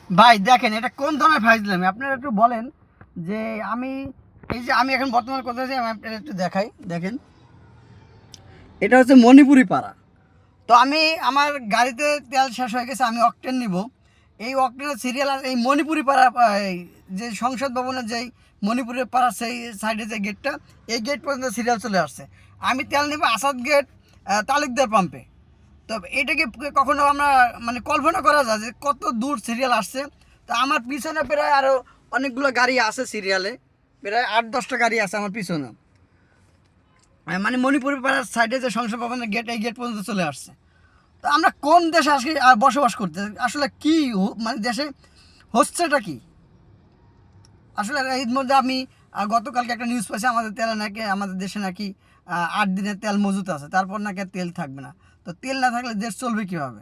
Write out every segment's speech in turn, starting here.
ভাই দেখেন এটা কোন ধরনের ফাইজলামি আপনারা একটু বলেন। যে আমি এই যে আমি এখন বর্তমান কোথায় আছি আমি আপনাদের একটু দেখাই। দেখেন এটা হচ্ছে মণিপুরি পাড়া। তো আমি আমার গাড়িতে তেল শেষ হয়ে গেছে, আমি অকটেন নিব। এই অকটেনের সিরিয়াল আর এই মণিপুরি পাড়া এই যে সংসদ ভবনের যেই মণিপুরি পাড়া সেই সাইডে যে গেটটা, এই গেট পর্যন্ত সিরিয়াল চলে আসছে। আমি তেল নিব আসাদ গেট তালুকদার পাম্পে। তো এটাকে কখনো আমরা মানে কল্পনা করা যায় যে কত দূর সিরিয়াল আসছে। তো আমার পিছনে প্রায় আরও অনেকগুলো গাড়ি আছে সিরিয়ালে, প্রায় 8-10টা গাড়ি আছে আমার পিছনে। মানে মণিপুরের পাড়ার সাইডে যে সংসদ ভবনের গেট, এই গেট পর্যন্ত চলে আসছে। তো আমরা কোন দেশে আজকে বসবাস করতে, আসলে কি মানে দেশে হচ্ছেটা কি আসলে। এর মধ্যে আমি গতকালকে একটা নিউজ পাইছি আমাদের তেলে নাকি, আমাদের দেশে নাকি 8 দিনের তেল মজুত আছে, তারপর নাকি আর তেল থাকবে না। তো তেল না থাকলে দেশ চলবে কীভাবে?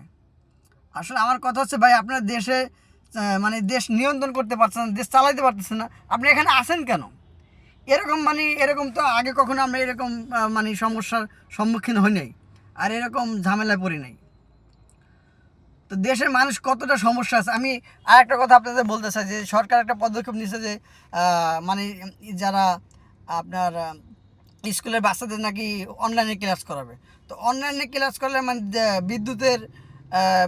আসলে আমার কথা হচ্ছে ভাই, আপনার দেশে মানে দেশ নিয়ন্ত্রণ করতে পারছেন না, দেশ চালাইতে পারতেছেন না, আপনি এখানে আসেন কেন? এরকম মানে এরকম তো আগে কখনো আমরা এরকম মানে সমস্যার সম্মুখীন হই নাই, আর এরকম ঝামেলায় পড়ি নাই। তো দেশের মানুষ কতটা সমস্যা আছে। আমি আর একটা কথা আপনাদের বলতে চাই যে সরকার একটা পদক্ষেপ নিচ্ছে যে মানে যারা আপনার স্কুলের বাচ্চাদের নাকি অনলাইনে ক্লাস করাবে। তো অনলাইনে ক্লাস করলে মানে বিদ্যুতের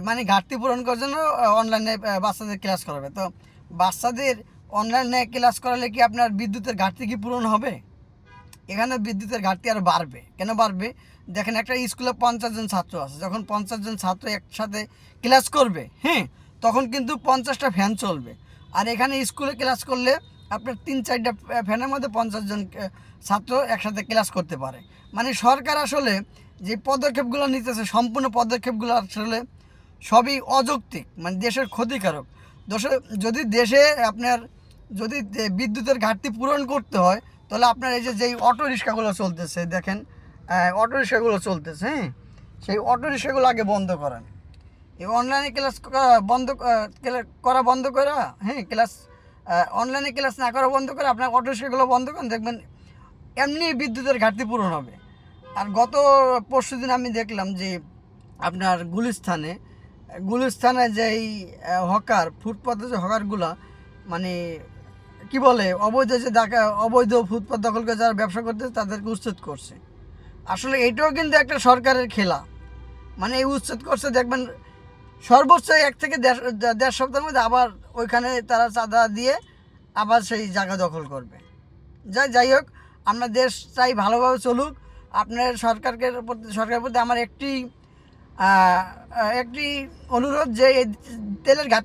মানে ঘাটতি পূরণ করার জন্য অনলাইনে বাচ্চাদের ক্লাস করাবে। তো বাচ্চাদের অনলাইনে ক্লাস করালে কি আপনার বিদ্যুতের ঘাটতি কি পূরণ হবে? এখানে বিদ্যুতের ঘাটতি আরও বাড়বে। কেন বাড়বে? দেখেন একটা স্কুলে 50 জন ছাত্র আছে, যখন 50 জন ছাত্র একসাথে ক্লাস করবে, হ্যাঁ, তখন কিন্তু 50টা ফ্যান চলবে। আর এখানে স্কুলে ক্লাস করলে আপনার 3-4টা ফ্যানের মধ্যে 50 জন ছাত্র একসাথে ক্লাস করতে পারে। মানে সরকার আসলে যে পদক্ষেপগুলো নিতেছে, সম্পূর্ণ পদক্ষেপগুলো আসলে সবই অযৌক্তিক, মানে দেশের ক্ষতিকারক। যদি দেশে আপনার যদি বিদ্যুতের ঘাটতি পূরণ করতে হয়, তাহলে আপনার এই যে যেই অটো রিক্সাগুলো চলতেছে, দেখেন অটো রিক্সাগুলো চলতেছে, হ্যাঁ, সেই অটো রিক্সাগুলো আগে বন্ধ করেন। এই অনলাইনে ক্লাস করা বন্ধ করা, হ্যাঁ, ক্লাস অনলাইনে ক্লাস না করা বন্ধ করে আপনার অটো রিক্সাগুলো বন্ধ করেন, দেখবেন এমনি বিদ্যুতের ঘাটতি পূরণ হবে। আর গত পরশুদিন আমি দেখলাম যে আপনার গুলিস্তানে যেই হকার, ফুটপাতে যে হকারগুলা মানে কি বলে অবৈধ ফুটপাত দখল করে যারা ব্যবসা করতেছে তাদেরকে উচ্ছেদ করছে। আসলে এটাও কিন্তু একটা সরকারের খেলা। মানে এই উচ্ছেদ করছে, দেখবেন সর্বোচ্চ 1 থেকে দেড় সপ্তাহের মধ্যে আবার ওইখানে তারা চাঁদা দিয়ে আবার সেই জায়গা দখল করবে। যাই হোক, আমরা দেশ চাই ভালোভাবে চলুক। আপনার সরকারের প্রতি আমার একটি অনুরোধ যে এই তেলের ঘাটতি